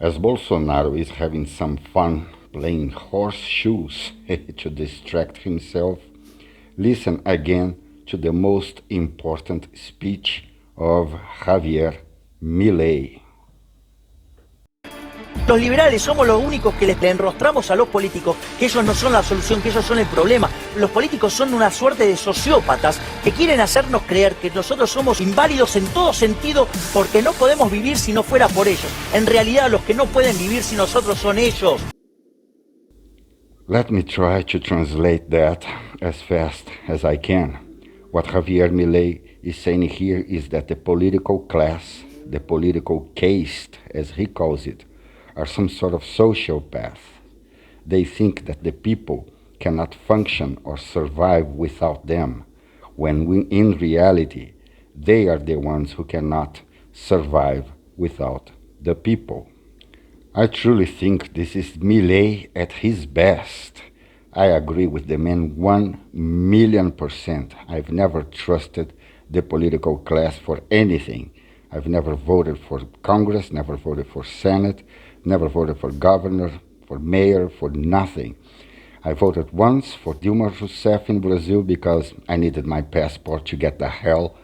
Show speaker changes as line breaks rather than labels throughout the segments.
As Bolsonaro is having some fun playing horseshoes to distract himself, listen again to the most important speech of Javier MILEI.
Los liberales somos los únicos que les enrostramos a los políticos que ellos no son la solución, que ellos son el problema. Los políticos son una suerte de sociópatas que quieren hacernos creer que nosotros somos inválidos en todo sentido porque no podemos vivir si no fuera por ellos. En realidad los que no pueden vivir sin nosotros son ellos.
Let me try to translate that as fast as I can. What Javier MILEI is saying here is that the political class, the political caste, as he calls it, are some sort of sociopath. They think that the people cannot function or survive without them, when in reality, they are the ones who cannot survive without the people. I truly think this is MILEI at his best. I agree with the man 1,000,000%. I've never trusted the political class for anything. I've never voted for Congress, never voted for Senate, never voted for governor, for mayor, for nothing. I voted once for Dilma Rousseff in Brazil because I needed my passport to get the hell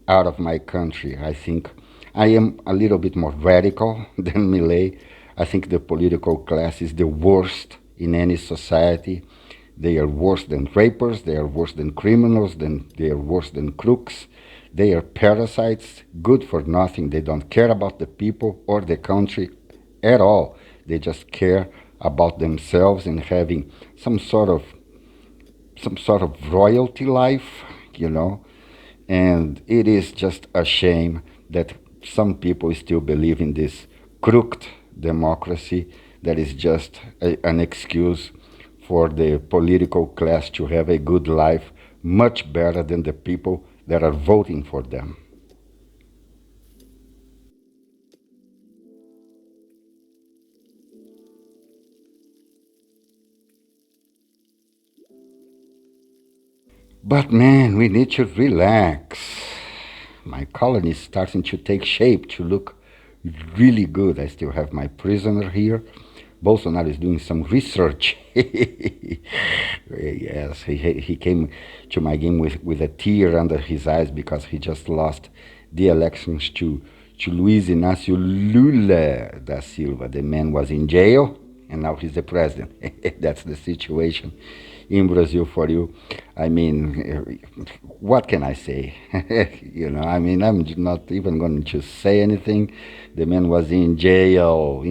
out of my country. I think I am a little bit more radical than MILEI. I think the political class is the worst in any society. They are worse than rapers, they are worse than criminals, they are worse than crooks. They are parasites, good for nothing. They don't care about the people or the country at all. They just care about themselves and having some sort of royalty life, you know. And it is just a shame that some people still believe in this crooked democracy that is just an excuse for the political class to have a good life, much better than the people that are voting for them. But man, we need to relax. My colony is starting to take shape, to look really good. I still have my prisoner here. Bolsonaro is doing some research. Yes, he came to my game with a tear under his eyes because he just lost the elections to Luiz Inácio Lula da Silva. The man was in jail, and now he's the president. That's the situation in Brazil for you. I mean, what can I say? You know, I mean, I'm not even going to say anything. The man was in jail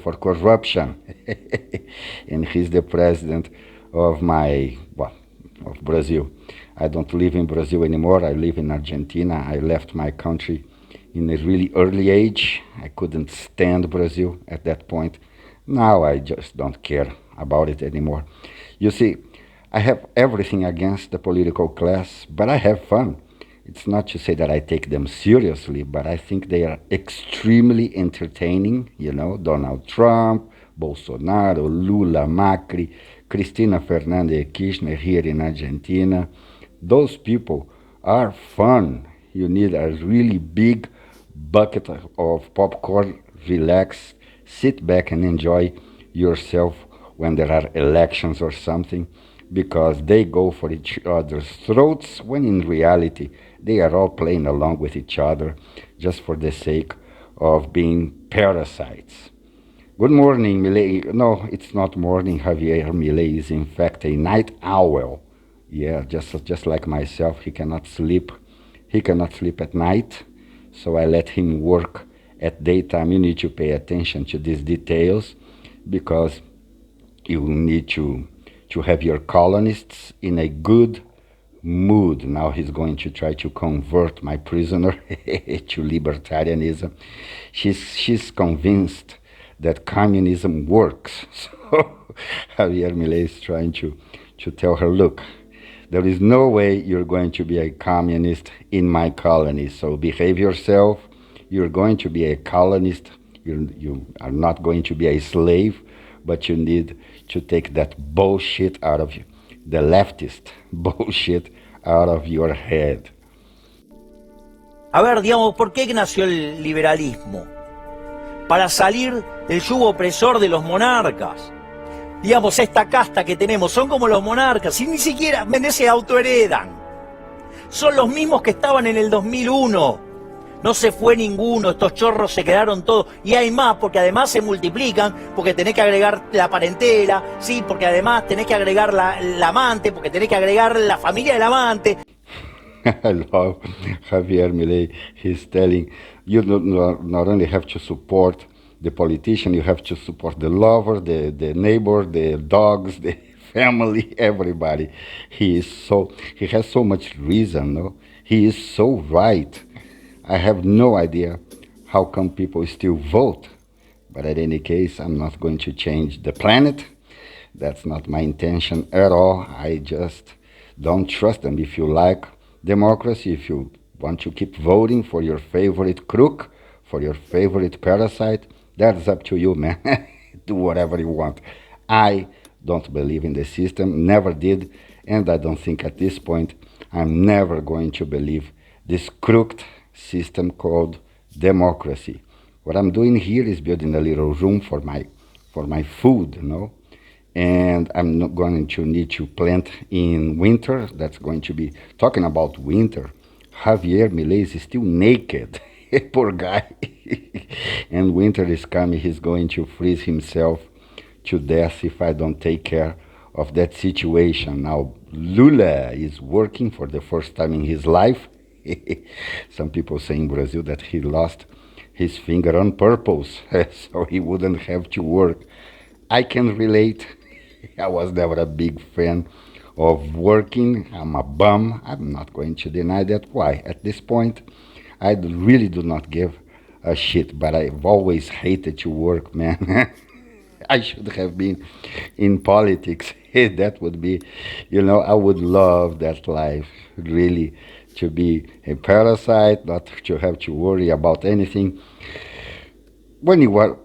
for corruption. And he's the president of of Brazil. I don't live in Brazil anymore. I live in Argentina. I left my country in a really early age. I couldn't stand Brazil at that point. Now I just don't care about it anymore. You see, I have everything against the political class, but I have fun. It's not to say that I take them seriously, but I think they are extremely entertaining. You know, Donald Trump, Bolsonaro, Lula, Macri, Cristina Fernandez Kirchner here in Argentina. Those people are fun. You need a really big bucket of popcorn, relax, sit back and enjoy yourself when there are elections or something, because they go for each other's throats when in reality they are all playing along with each other just for the sake of being parasites. Good morning, MILEI. No, it's not morning. Javier MILEI is in fact a night owl. Yeah, just like myself, he cannot sleep. He cannot sleep at night, so I let him work at daytime. You need to pay attention to these details because you need to have your colonists in a good mood. Now he's going to try to convert my prisoner to libertarianism. She's convinced that communism works. So Javier MILEI is trying to tell her, look, there is no way you're going to be a communist in my colony, so behave yourself. You're going to be a colonist. You are not going to be a slave, but you need to take that bullshit out of you, the leftist bullshit out of your head.
A ver, digamos, ¿por qué nació el liberalismo? para salir del yugo opresor de los monarcas. Digamos, esta casta que tenemos son como los monarcas, y ni siquiera se autoheredan. Son los mismos que estaban en el 2001. No se fue ninguno, estos chorros se quedaron todos. Y hay más, porque además se multiplican, porque tenés que agregar la parentela, sí, porque además tenés que agregar la amante, porque tenés que agregar la familia del amante.
I love Javier MILEI. He's telling you not only have to support the politician, you have to support the lover, the neighbor, the dogs, the family, everybody. He has so much reason, no? He is so right. I have no idea how come people still vote. But in any case, I'm not going to change the planet. That's not my intention at all. I just don't trust them. If you like democracy, if you want to keep voting for your favorite crook, for your favorite parasite, that's up to you, man. Do whatever you want. I don't believe in the system, never did, and I don't think at this point I'm never going to believe this crooked system called democracy. What I'm doing here is building a little room for my food, you know? And I'm not going to need to plant in winter. That's going to be talking about winter. Javier Milei is still naked. Poor guy. And winter is coming. He's going to freeze himself to death if I don't take care of that situation. Now, Lula is working for the first time in his life. Some people say in Brazil that he lost his finger on purpose, so he wouldn't have to work. I can relate. I was never a big fan of working. I'm a bum. I'm not going to deny that. Why? At this point, I really do not give a shit, but I've always hated to work, man. I should have been in politics. That would be, I would love that life, really, to be a parasite, not to have to worry about anything. When you are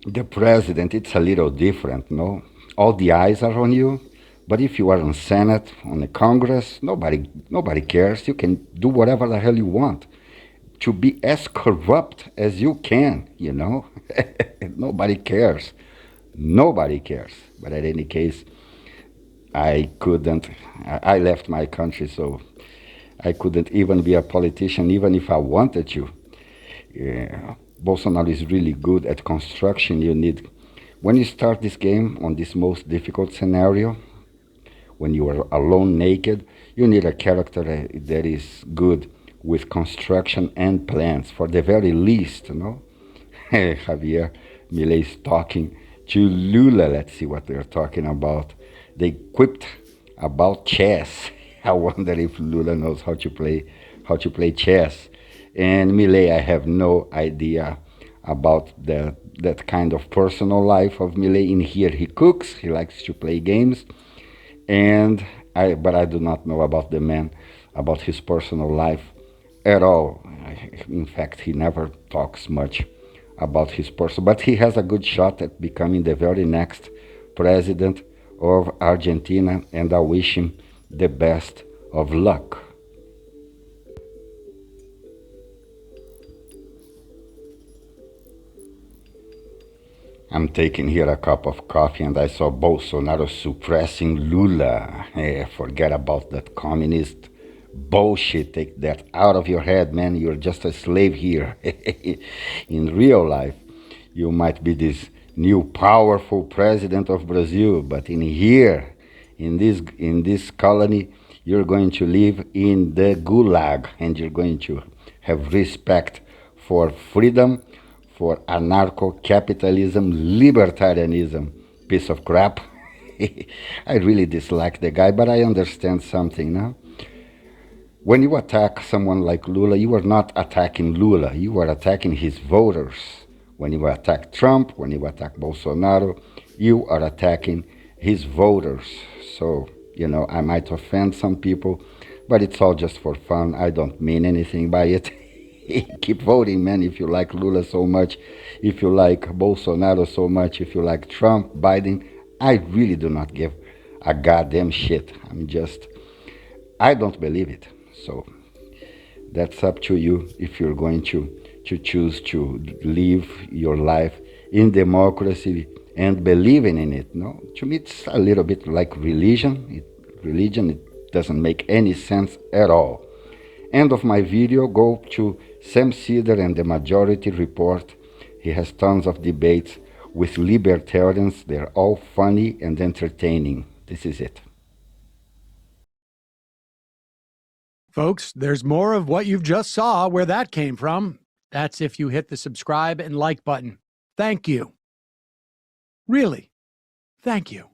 the president, it's a little different, no? All the eyes are on you, but if you are on Senate, on the Congress, nobody cares. You can do whatever the hell you want. To be as corrupt as you can, Nobody cares. Nobody cares. But in any case, I left my country, so I couldn't even be a politician, even if I wanted to. Bolsonaro is really good at construction. When you start this game on this most difficult scenario, when you are alone, naked, you need a character that is good with construction and plans, for the very least, Javier Milei is talking to Lula. Let's see what they're talking about. They quipped about chess. I wonder if Lula knows how to play chess. And Milei, I have no idea about that kind of personal life of Milei. In here, he cooks. He likes to play games, but I do not know about the man, about his personal life at all. In fact, he never talks much about his person, but he has a good shot at becoming the very next president of Argentina, and I wish him the best of luck. I'm taking here a cup of coffee and I saw Bolsonaro suppressing Lula. Forget about that communist bullshit. Take that out of your head, man. You're just a slave here. In real life, you might be this new powerful president of Brazil, but in here, in this colony, you're going to live in the gulag, and you're going to have respect for freedom, for anarcho-capitalism, libertarianism, piece of crap. I really dislike the guy, but I understand something now. When you attack someone like Lula, you are not attacking Lula, you are attacking his voters. When you attack Trump, when you attack Bolsonaro, you are attacking his voters. So, I might offend some people, but it's all just for fun. I don't mean anything by it. Keep voting, man, if you like Lula so much, if you like Bolsonaro so much, if you like Trump, Biden. I really do not give a goddamn shit. I don't believe it. So that's up to you if you're going to to choose to live your life in democracy and believing in it. No, to me it's a little bit like religion. It doesn't make any sense at all. End of my video. Go to Sam Cedar and the Majority Report. He has tons of debates with libertarians. They're all funny and entertaining. This is it.
Folks, there's more of what you've just saw where that came from. That's if you hit the subscribe and like button. Thank you. Really, thank you.